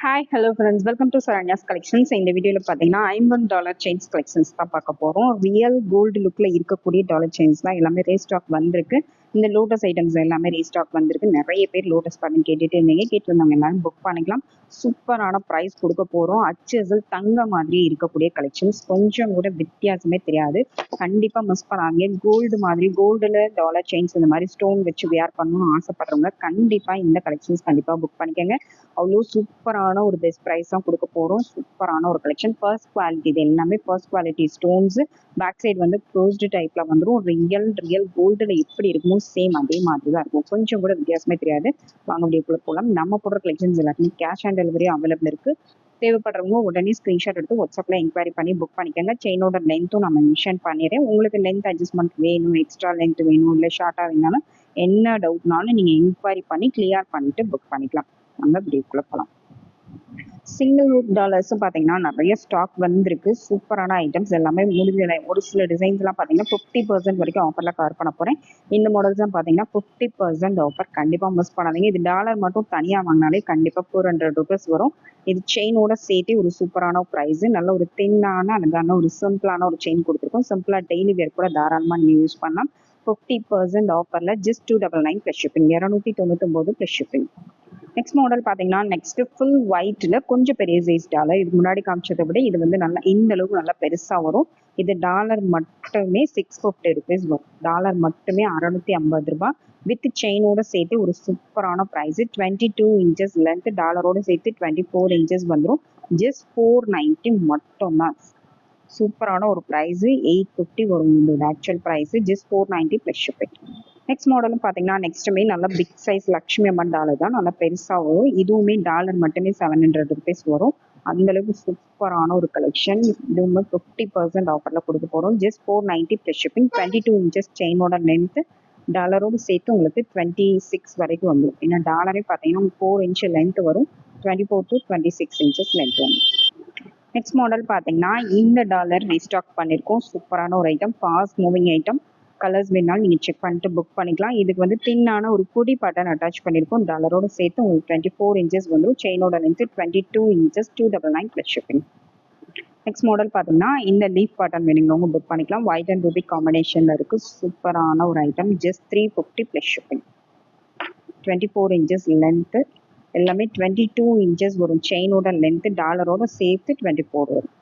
Hi hello friends, welcome to Saranya's collections. இந்த வீடியோவில் பார்த்தீங்கன்னா $50 செயின்ஸ் கலெக்ஷன்ஸ் தான் பார்க்க போகிறோம். ரியல் கோல்டு லுக்கில் இருக்கக்கூடிய டாலர் செயின்ஸ் தான் எல்லாமே ரீஸ்டாக் வந்திருக்கு. இந்த லோட்டஸ் ஐட்டம்ஸ் எல்லாமே ரீஸ்டாக் வந்திருக்கு. நிறைய பேர் லோட்டஸ் பண்ணி கேட்டுட்டு இருந்தீங்க. கேட்டிருந்தவங்க எல்லாரும் புக் பண்ணிக்கலாம். சூப்பரான ப்ரைஸ் கொடுக்க போகிறோம். அச்சல் தங்க மாதிரி இருக்கக்கூடிய கலெக்ஷன்ஸ், கொஞ்சம் கூட வித்தியாசமே தெரியாது. கண்டிப்பாக மிஸ் பண்ணாதீங்க. கோல்டு மாதிரி கோல்டில் டாலர் செயின்ஸ் இந்த மாதிரி ஸ்டோன் வச்சு வியர் பண்ணணும்னு ஆசைப்படுறவங்க கண்டிப்பாக இந்த கலெக்ஷன்ஸ் கண்டிப்பாக புக் பண்ணிக்கோங்க. அவ்வளோ சூப்பரான ஒரு பெஸ்ட் ப்ரைஸ் தான் கொடுக்க போகிறோம். சூப்பரான ஒரு கலெக்ஷன், ஃபர்ஸ்ட் குவாலிட்டி. இது எல்லாமே first quality stones. Back side வந்து க்ளோஸ்டு டைப்ல வந்துடும். ரியல் கோல்டில் எப்படி இருக்குமோ சேம் அதே மாதிரி தான் இருக்கும். கொஞ்சம் கூட வித்தியாசமே தெரியாது. வாங்க வீடியோக்குள்ள போகலாம். நம்ம போடுற கலெக்ஷன்ஸ் எல்லாத்தையுமே கேஷ் ஆன் டெலிவரி அவைலபிள் இருக்கு. தேவைப்படுறவங்க உடனே ஸ்க்ரீன்ஷாட் எடுத்து வாட்ஸ்அப்ல என்கொயரி பண்ணி புக் பண்ணிக்கோங்க. செயினோட லென்த்தும் நம்ம மென்ஷன் பண்ணிடுறேன். உங்களுக்கு லென்த் அட்ஜஸ்ட்மெண்ட் வேணும், எக்ஸ்ட்ரா லென்த் வேணும், இல்லை ஷார்ட்டாக வேணாலும் என்ன டவுட்னாலும் நீங்கள் என்கொயரி பண்ணி கிளியர் பண்ணிட்டு புக் பண்ணிக்கலாம். நம்ம வீடியோக்குள்ள போகலாம். சிங்கிள் ரூட் டாலர்ஸும் பார்த்தீங்கன்னா நிறைய ஸ்டாக் வந்திருக்கு. சூப்பரான ஐட்டம்ஸ் எல்லாமே முடிஞ்ச ஒரு சில டிசைன்ஸ்லாம் பார்த்தீங்கன்னா 50% வரைக்கும் ஆஃபரில் கவர் பண்ண போகிறேன். இந்த மாடல்ஸ்லாம் பார்த்தீங்கன்னா 50% ஆஃபர். கண்டிப்பாக மிஸ் பண்ணாதீங்க. இது டாலர் மட்டும் தனியாக வாங்கினாலே கண்டிப்பாக $400 வரும். இது செயினோட சேர்த்து ஒரு சூப்பரான ப்ரைஸ். நல்ல ஒரு தின்னான அழகான ஒரு சிம்பிளான ஒரு செயின் கொடுத்துருக்கோம். சிம்பிளாக டெய்லி வேர் கூட தாராளமாக நீங்கள் யூஸ் பண்ணலாம். 50% ஆஃபரில் just $299 plus shipping, $299 plus shipping. Next model பார்த்தீங்கன்னா நெக்ஸ்ட் ஃபுல் ஒயிட்ல கொஞ்சம் பெரிய சைஸ் டாலர். இதுக்கு முன்னாடி காமிச்சதை விட இது வந்து நல்லா இந்த அளவுக்கு நல்லா பெருசா வரும். இது டாலர் மட்டுமே $650 வரும். டாலர் மட்டுமே $650 வித் செயினோட சேர்த்து ஒரு சூப்பரான ப்ரைஸ். 22 இன்ச்சஸ் லென்த், டாலரோட சேர்த்து 24 இன்ச்சஸ் வந்துடும். ஜஸ்ட் $490 மட்டும் தான். சூப்பரான ஒரு ப்ரைஸ். $850 வரும் இதோட actual price. Just $490 plus shipping. Next மாடலும் பார்த்தீங்கன்னா நெக்ஸ்ட்டுமே நல்லா big size Lakshmi Amman dollar தான். நல்லா பெருசாக வரும். இதுவுமே டாலர் மட்டுமே $700 வரும். அந்த அளவுக்கு சூப்பரான ஒரு கலெக்ஷன். இதுவுமே 50% ஆஃபரில் கொடுக்க போகிறோம். Just $490 plus shipping. 22 இன்ச்சஸ் செயினோட லென்த், டாலரோடு சேர்த்து உங்களுக்கு 26 வரைக்கும் வந்துடும். ஏன்னா டாலரே பார்த்தீங்கன்னா 4 இன்ச் லென்த் வரும். 24 to 26 இன்ச்சஸ் லென்த் வந்துடும். நெக்ஸ்ட் மாடல் பார்த்தீங்கன்னா இந்த டாலர் ரீஸ்டாக் பண்ணியிருக்கோம். சூப்பரான ஒரு item, fast moving item. Colours வேணாலும் நீங்கள் செக் பண்ணிட்டு புக் பண்ணிக்கலாம். இதுக்கு வந்து தின்னான ஒரு குடி பட்டன் அட்டாச் பண்ணியிருக்கோம். டாலரோட சேர்த்து உங்களுக்கு 24 இன்ச்சஸ் வந்துடும். செயினோட length 22 inches, $299 plus shipping. Next model பார்த்தீங்கன்னா இந்த லீஃப் பட்டன் வேணுங்கிறவங்க புக் பண்ணிக்கலாம். ஒயிட் அண்ட் ரூபி காம்பினேஷனில் இருக்குது. சூப்பரான ஒரு item. Just $350 plus shipping. 24 inches length, எல்லாமே 22 இன்ச்சஸ் வரும். செயினோட லென்த் டாலரோட சேர்த்து 24 வரும்.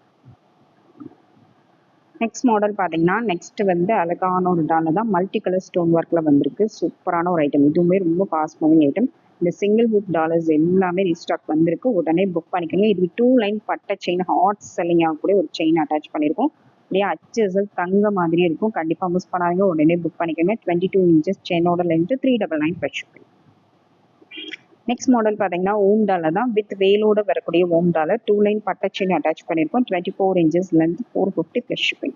நெக்ஸ்ட் மாடல் பார்த்தீங்கன்னா நெக்ஸ்ட் வந்து அழகான ஒரு டாலர் தான். மல்டி கலர் ஸ்டோன் ஒர்க்கில் வந்திருக்கு. சூப்பரான ஒரு ஐட்டம். இதுவுமே ரொம்ப ஃபாஸ்ட் மூவிங் ஐட்டம். இந்த சிங்கிள் ஹூக் டாலர்ஸ் எல்லாமே ரீஸ்டாக் வந்திருக்கு. உடனே புக் பண்ணிக்கோங்க. இது 2 லைன் பட்டை செயின், ஹாட் செல்லிங் ஆகக்கூடிய ஒரு செயின் அட்டாச் பண்ணியிருக்கோம். அப்படியே அச்சல் தங்க மாதிரியே இருக்கும். கண்டிப்பாக மிஸ் பண்ணாதீங்க. உடனே புக் பண்ணிக்கோங்க. 22 இன்ச்சஸ் செயினோட length, $399 plus shipping. Next model பார்த்தீங்கன்னா ஓம் டாலர் தான். வித் வேலோட வரக்கூடிய ஓம் டாலர். 2 லைன் பட்டை செயின் அட்டாச் பண்ணியிருக்கோம். 24 inches length, $450 plus shipping.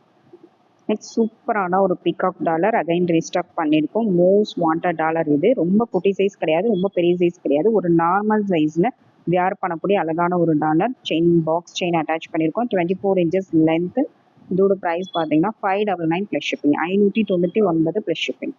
Next சூப்பரான ஒரு பீகாக் டாலர் அகைன் ரீஸ்டாக் பண்ணியிருக்கோம். மோஸ்ட் வாண்டட் டாலர் இது. ரொம்ப குட்டி சைஸ் கிடையாது, ரொம்ப பெரிய சைஸ் கிடையாது. ஒரு நார்மல் சைஸில் வியர் பண்ணக்கூடிய அழகான ஒரு dollar. Chain box chain attach பண்ணியிருக்கோம். 24 இன்ச்சஸ் லென்த். இதோட ப்ரைஸ் பார்த்தீங்கன்னா $599 plus shipping, $599 plus shipping.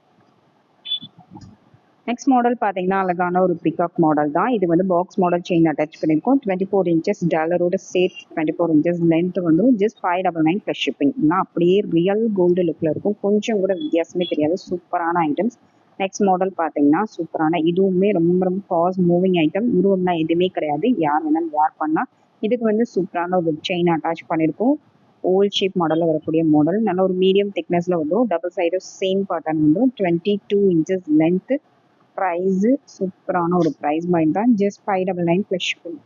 Next model பார்த்தீங்கன்னா அழகான ஒரு பிகாக் மாடல் தான். இது வந்து பாக்ஸ் மாடல் செயின் அட்டாச் பண்ணியிருக்கோம். 24 இன்ச்சஸ் டாலரோட சேர்த்து 24 இன்ச்சஸ் லென்த் வந்துடும். Just $599 plus shipping. அப்படியே ரியல் கோல்டு லுக்கில் இருக்கும். கொஞ்சம் கூட வித்தியாசமே தெரியாது. சூப்பரான ஐட்டம்ஸ். நெக்ஸ்ட் மாடல் பார்த்தீங்கன்னா சூப்பரான, இதுவுமே ரொம்ப ஃபாஸ்ட் மூவிங் ஐட்டம். உருவம்லாம் எதுவுமே கிடையாது. யார் வேணாலும் வேர் பண்ணலாம். இதுக்கு வந்து சூப்பரான ஒரு செயின் அட்டாச் பண்ணியிருக்கோம். ஓல்ட் ஷேப் மாடலில் வரக்கூடிய மாடல். நல்ல ஒரு மீடியம் திக்னஸில் வந்துடும். டபுள் சைடு சேம் பேட்டர்ன் வந்துடும். 22 இன்ச்சஸ் லென்த்து. ப்ரைஸு சூப்பரான ஒரு ப்ரைஸ் பாயிண்ட் தான். Just $599 plus shipping.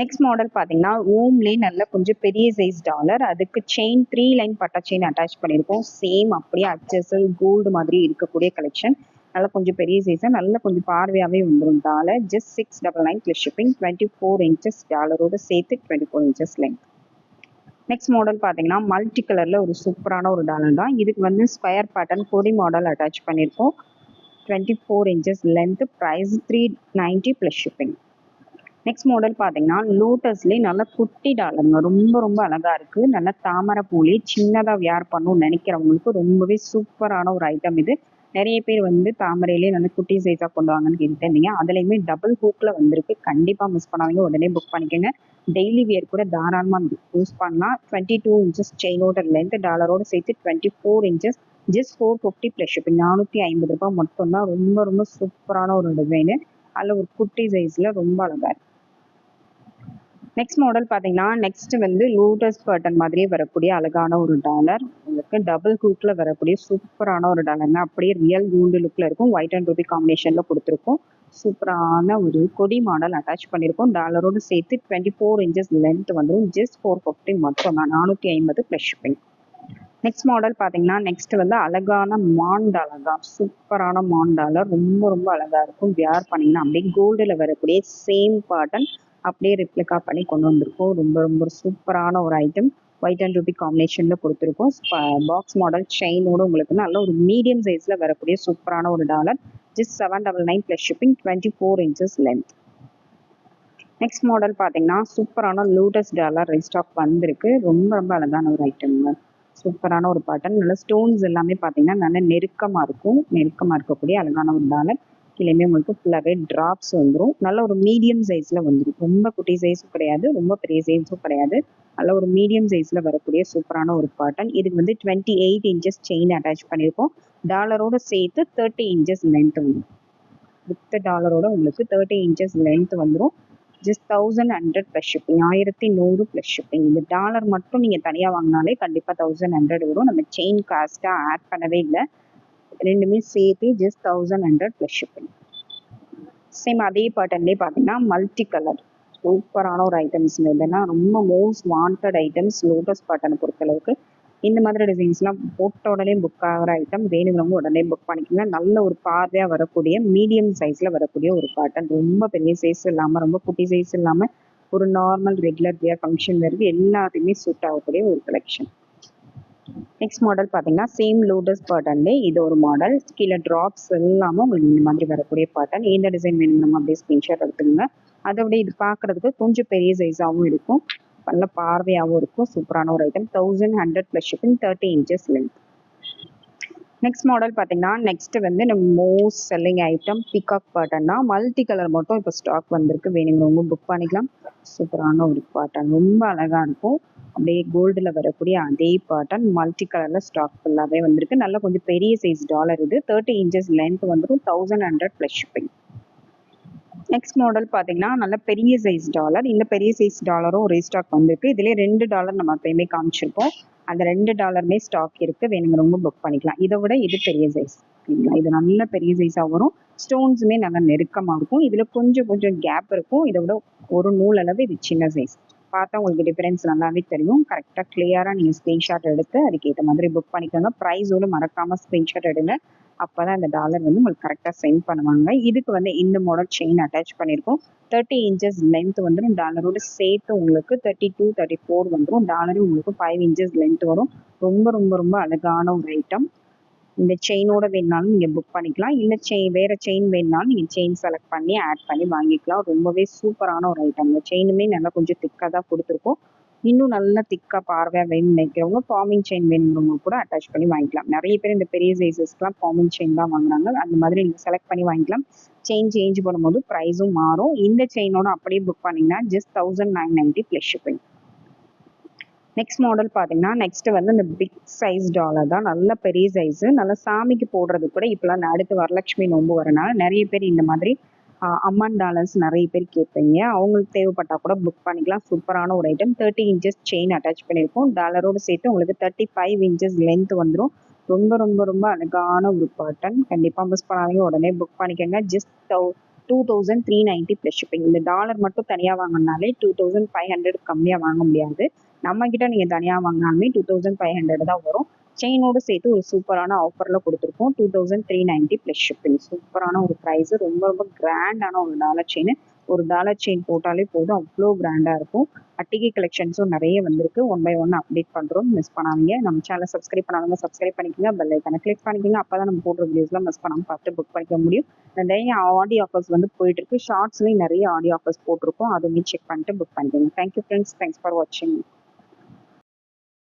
Next model பார்த்தீங்கன்னா ஓம்லேயே நல்ல கொஞ்சம் பெரிய சைஸ் டாலர். அதுக்கு செயின் 3 லைன் பட்டா செயின் அட்டாச் பண்ணியிருக்கோம். சேம் அப்படியே அச்சசல் கோல்டு மாதிரி இருக்கக்கூடிய கலெக்ஷன். நல்லா கொஞ்சம் பெரிய சைஸாக நல்லா கொஞ்சம் பார்வையாகவே வந்துடும் dollar. Just $699 plus shipping. 24 inches டாலரோட சேர்த்து 24 இன்ச்சஸ் லென்த். நெக்ஸ்ட் மாடல் பார்த்தீங்கன்னா மல்டி கலரில் ஒரு சூப்பரான ஒரு டாலர் தான். இதுக்கு வந்து ஸ்கொயர் பேட்டர்ன் கொடி மாடல் அட்டாச் பண்ணியிருக்கோம். 24 inches length. Price $390 plus shipping. Next model பார்த்தீங்கன்னா லோட்டஸ்லேயே நல்லா குட்டி டாலருங்க. ரொம்ப அழகாக இருக்குது. நல்லா தாமரை பூலே சின்னதாக வியர் பண்ணணும்னு நினைக்கிறவங்களுக்கு ரொம்பவே சூப்பரான ஒரு ஐட்டம் இது. நிறைய பேர் வந்து தாமரையிலே நல்ல குட்டி சைஸாக கொண்டு வாங்கன்னு கேட்டுட்டு இருந்தீங்க. அதுலேயுமே டபுள் ஹூக்கில் வந்திருக்கு. கண்டிப்பாக மிஸ் பண்ணாதீங்க, உடனே புக் பண்ணிக்கோங்க. டெய்லி வியர் கூட தாராளமாக யூஸ் பண்ணலாம். 22 இன்ச்சஸ் செயினோட லென்த் டாலரோட சேர்த்து 24 இன்ச்சஸ் ஜஸ்ட் 450 ப்ளஸ் ஷிப்பிங். 450 ரூபாய் மட்டும்தான். ரொம்ப ரொம்ப சூப்பரான ஒரு டிசைனு. அதில் ஒரு குட்டி சைஸில் ரொம்ப அழகாக இருக்கு. நெக்ஸ்ட் மாடல் பார்த்தீங்கன்னா நெக்ஸ்ட் வந்து லோட்டஸ் பேட்டர்ன் மாதிரியே வரக்கூடிய அழகான ஒரு டாலர். உங்களுக்கு டபுள் ஹூக்கில் வரக்கூடிய சூப்பரான ஒரு டாலர்ங்க. அப்படியே ரியல் கோல்டு லுக்கில் இருக்கும். ஒயிட் அண்ட் ரூபி காம்பினேஷனில் கொடுத்துருக்கோம். சூப்பரான ஒரு கொடி மாடல் அட்டாச் பண்ணியிருக்கோம். டாலரோடு சேர்த்து 24 இன்ச்சஸ் லென்த் வந்துடும். ஜஸ்ட் 450 மட்டும் தான். 450 ப்ளஸ் ஷிப்பிங். நெக்ஸ்ட் மாடல் பார்த்தீங்கன்னா நெக்ஸ்ட் வந்து அழகான மான் டாலர் தான். சூப்பரான மான் டாலர். ரொம்ப ரொம்ப அழகாக இருக்கும். வியர் பண்ணிங்கன்னா அப்படியே கோல்டில் வரக்கூடிய சேம் பேட்டர்ன் அப்படியே ரிப்ளிகா பண்ணி கொண்டு வந்திருக்கோம். ரொம்ப ரொம்ப சூப்பரான ஒரு ஐட்டம். ஒயிட் அண்ட் ரூபி காம்பினேஷனில் கொடுத்துருக்கோம். பாக்ஸ் மாடல் செயினோட உங்களுக்கு நல்ல ஒரு மீடியம் சைஸில் வரக்கூடிய சூப்பரான ஒரு dollar. Just 799 plus shipping. 24 inches length. Next model பார்த்தீங்கன்னா சூப்பரான லோட்டஸ் டாலர் ரீஸ்டாக் வந்திருக்கு. ரொம்ப ரொம்ப அழகான ஒரு ஐட்டம்ங்க. சூப்பரான ஒரு பேட்டர்ன். நல்ல ஸ்டோன்ஸ் எல்லாமே பார்த்தீங்கன்னா நல்ல நெருக்கமாக இருக்கும். நெருக்கமாக இருக்கக்கூடிய அழகான ஒரு டாலர். கீழேயுமே உங்களுக்கு ஃபுல்லாகவே ட்ராப்ஸ் வந்துடும். நல்ல ஒரு மீடியம் சைஸில் வந்துடும். ரொம்ப குட்டி சைஸும் கிடையாது, ரொம்ப பெரிய சைஸும் கிடையாது. நல்ல ஒரு மீடியம் சைஸில் வரக்கூடிய சூப்பரான ஒரு பேட்டர்ன். இதுக்கு வந்து 28 இன்ச்சஸ் செயின் அட்டாச் பண்ணியிருக்கோம். டாலரோட சேர்த்து 30 இன்ச்சஸ் லென்த் வந்துடும். வித் டாலரோட உங்களுக்கு 30 இன்ச்சஸ் லென்த் வந்துடும். Just 1100 plus shipping. 1100 plus shipping. இந்த டாலர் மட்டும் நீங்கள் தனியாக வாங்கினாலே கண்டிப்பாக 1100 வரும். நம்ம செயின் காஸ்ட்டாக ஆட் பண்ணவே இல்லை. ரெண்டுமே சேர்த்து ஜஸ்ட் 1100 ப்ளஸ் ஷிப்பிங். சேம் அதே பேட்டர்ன்லேயே பார்த்தீங்கன்னா மல்டி கலர் சூப்பரான ஒரு ஐட்டம்ஸ். இதெல்லாம் ரொம்ப மோஸ்ட் வாண்டட் ஐட்டம்ஸ் லோட்டஸ் பேட்டர்னை பொறுத்தளவுக்கு. இந்த மாதிரி டிசைன்ஸ்லாம் போட்ட உடனே புக் ஆகிற ஐட்டம். வேணுங்கிறவங்க உடனே புக் பண்ணிக்கோங்க. நல்ல ஒரு பார்வையாக வரக்கூடிய மீடியம் சைஸில் வரக்கூடிய ஒரு பேட்டர்ன். ரொம்ப பெரிய சைஸ் இல்லாமல் ரொம்ப குட்டி சைஸ் இல்லாமல் ஒரு நார்மல் ரெகுலர் வியர் ஃபங்க்ஷன் வேருக்கு எல்லாத்தையுமே சூட் ஆகக்கூடிய ஒரு கலெக்ஷன். நெக்ஸ்ட் மாடல் பார்த்தீங்கன்னா சேம் லோட்டஸ் பேட்டர்ன்லே இது ஒரு மாடல். கீழே ட்ராப்ஸ் எல்லாமே உங்களுக்கு இந்த மாதிரி வரக்கூடிய பேட்டர்ன். எந்த டிசைன் வேணுமோ அப்படியே ஸ்க்ரீன்ஷாட் எடுத்துக்கோங்க. அதை விட இது பார்க்குறதுக்கு கொஞ்சம் பெரிய சைஸாகவும் இருக்கும். நல்ல பார்வையாகவும் இருக்கும். சூப்பரான ஒரு item. 1100 plus shipping. 30 inches length. Next model பார்த்தீங்கன்னா நெக்ஸ்ட் வந்து நம்ம most selling item peacock pattern தான். மல்டி கலர் மட்டும் இப்போ ஸ்டாக் வந்திருக்கு. வேணுங்கிறவங்க புக் பண்ணிக்கலாம். சூப்பரான ஒரு பேட்டர்ன். ரொம்ப அழகாக இருக்கும். அப்படியே கோல்டில் வரக்கூடிய அதே பேட்டர்ன் மல்டி கலரில் ஸ்டாக் ஃபுல்லாகவே வந்திருக்கு. நல்லா கொஞ்சம் பெரிய சைஸ் டாலர் இது. 30 இன்ச்சஸ் லென்த் வந்துடும். 1100 ப்ளஸ் ஷிப்பிங். நெக்ஸ்ட் மாடல் பார்த்தீங்கன்னா நல்ல பெரிய சைஸ் டாலர். இந்த பெரிய சைஸ் டாலரும் ரீஸ்டாக் வந்திருக்கு. இதுலேயே 2 டாலர் நம்ம எப்பயுமே காமிச்சிருப்போம். அந்த 2 டாலருமே ஸ்டாக் இருக்குது. வேணுங்கிறவங்க புக் பண்ணிக்கலாம். இதை விட இது பெரிய சைஸ். சரிங்களா? இது நல்ல பெரிய சைஸாக வரும். ஸ்டோன்ஸுமே நல்லா நெருக்கமாக இருக்கும். இதில் கொஞ்சம் கொஞ்சம் கேப் இருக்கும். இதை விட ஒரு நூல் அளவு இது சின்ன சைஸ். பார்த்தா உங்களுக்கு டிஃபரன்ஸ் நல்லாவே தெரியும். கரெக்டாக கிளியராக நீங்கள் ஸ்க்ரீன்ஷாட் எடுத்து அதுக்கேற்ற மாதிரி புக் பண்ணிக்கோங்க. ப்ரைஸோடு மறக்காமல் ஸ்க்ரீன்ஷாட் எடுங்க. அப்போ தான் இந்த டாலர் வந்து உங்களுக்கு கரெக்டாக சென்ட் பண்ணுவாங்க. இதுக்கு வந்து இந்த மாடல் செயின் அட்டாச் பண்ணியிருக்கோம். 30 இன்ச்சஸ் லென்த் வந்துடும். டாலரோட சேர்த்து உங்களுக்கு 32, 34 வந்துடும். டாலரும் உங்களுக்கு 5 இன்ச்சஸ் லென்த் வரும். ரொம்ப ரொம்ப ரொம்ப அழகான ஒரு ஐட்டம். இந்த செயினோட வேணுனாலும் நீங்கள் புக் பண்ணிக்கலாம். இல்லை வேறு செயின் வேணுனாலும் நீங்கள் செயின் செலக்ட் பண்ணி ஆட் பண்ணி வாங்கிக்கலாம். ரொம்பவே சூப்பரான ஒரு ஐட்டம். இந்த செயினுமே நல்லா கொஞ்சம் திக்காக தான் கொடுத்துருக்கோம். இன்னும் நல்லா திக்காக பார்வையாக வேணும்னு நினைக்கிறவங்க ஃபார்மிங் செயின் வேணுங்கிறவங்க கூட அட்டாச் பண்ணி வாங்கிக்கலாம். நிறைய பேர் இந்த பெரிய சைஸஸ்க்குலாம் ஃபார்மிங் செயின் தான் வாங்குறாங்க. அந்த மாதிரி நீங்கள் செலக்ட் பண்ணி வாங்கிக்கலாம். செயின் சேஞ்ச் பண்ணும்போது ப்ரைஸும் மாறும். இந்த செயினோட அப்படியே புக் பண்ணிங்கன்னா just 1990 plus shipping. Next model பார்த்தீங்கன்னா நெக்ஸ்ட் வந்து இந்த பிக் சைஸ் டாலர் தான். நல்ல பெரிய சைஸு. நல்லா சாமிக்கு போடுறது கூட இப்போலாம் அடுத்து வரலட்சுமி நோன்பு வரனால நிறைய பேர் இந்த மாதிரி அம்மன் டாலர்ஸ் நிறைய பேர் கேட்பீங்க. அவங்களுக்கு தேவைப்பட்டால் கூட புக் பண்ணிக்கலாம். சூப்பரான ஒரு ஐட்டம். 30 இன்ச்சஸ் செயின் அட்டாச் பண்ணியிருக்கோம். டாலரோடு சேர்த்து உங்களுக்கு 35 இன்ச்சஸ் லென்த் வந்துடும். ரொம்ப ரொம்ப ரொம்ப அழகான ஒரு பேட்டர்ன். கண்டிப்பாக மிஸ் பண்ணாதீங்க. உடனே புக் பண்ணிக்கோங்க. Just 2390 plus shipping. இந்த டாலர் மட்டும் தனியாக வாங்கினாலே 2500 கம்மியாக வாங்க முடியாது. நம்ம கிட்ட நீங்கள் தனியாக வாங்கினாலுமே 2500 தான் வரும். செயினோடு சேர்த்து ஒரு சூப்பரான ஆஃபரில் கொடுத்துருக்கோம். 2390 ப்ளஸ் ஷிப்பிங். சூப்பரான ஒரு ப்ரைஸு. ரொம்ப ரொம்ப கிராண்டான ஒரு டாலர் செயின். ஒரு டாலர் செயின் போட்டாலே போதும், அவ்வளோ கிராண்டாக இருக்கும். அட்டிகை கலெக்ஷன்ஸும் நிறைய வந்திருக்கு. 1 by 1 அப்டேட் பண்ணுறோம். மிஸ் பண்ணாதீங்க. நம்ம சேனலை சப்ஸ்கிரைப் பண்ணாதவங்க சப்ஸ்கிரைப் பண்ணிக்கோங்க. பெல் ஐக்கானை கிளிக் பண்ணிக்கோங்க. அப்போ தான் நம்ம போடுற வீடியோஸ்லாம் மிஸ் பண்ணாமல் பார்த்து புக் பண்ணிக்க முடியும். நிறைய ஆடியோ ஆஃபர்ஸ் வந்து போயிட்டுருக்கு. ஷார்ட்ஸ்லேயும் நிறைய ஆடியோ ஆஃபர்ஸ் போட்டிருக்கோம். அதுவுமே செக் பண்ணிட்டு புக் பண்ணிக்கோங்க. Thank you friends. தேங்க்ஸ் ஃபார் வாட்சிங்.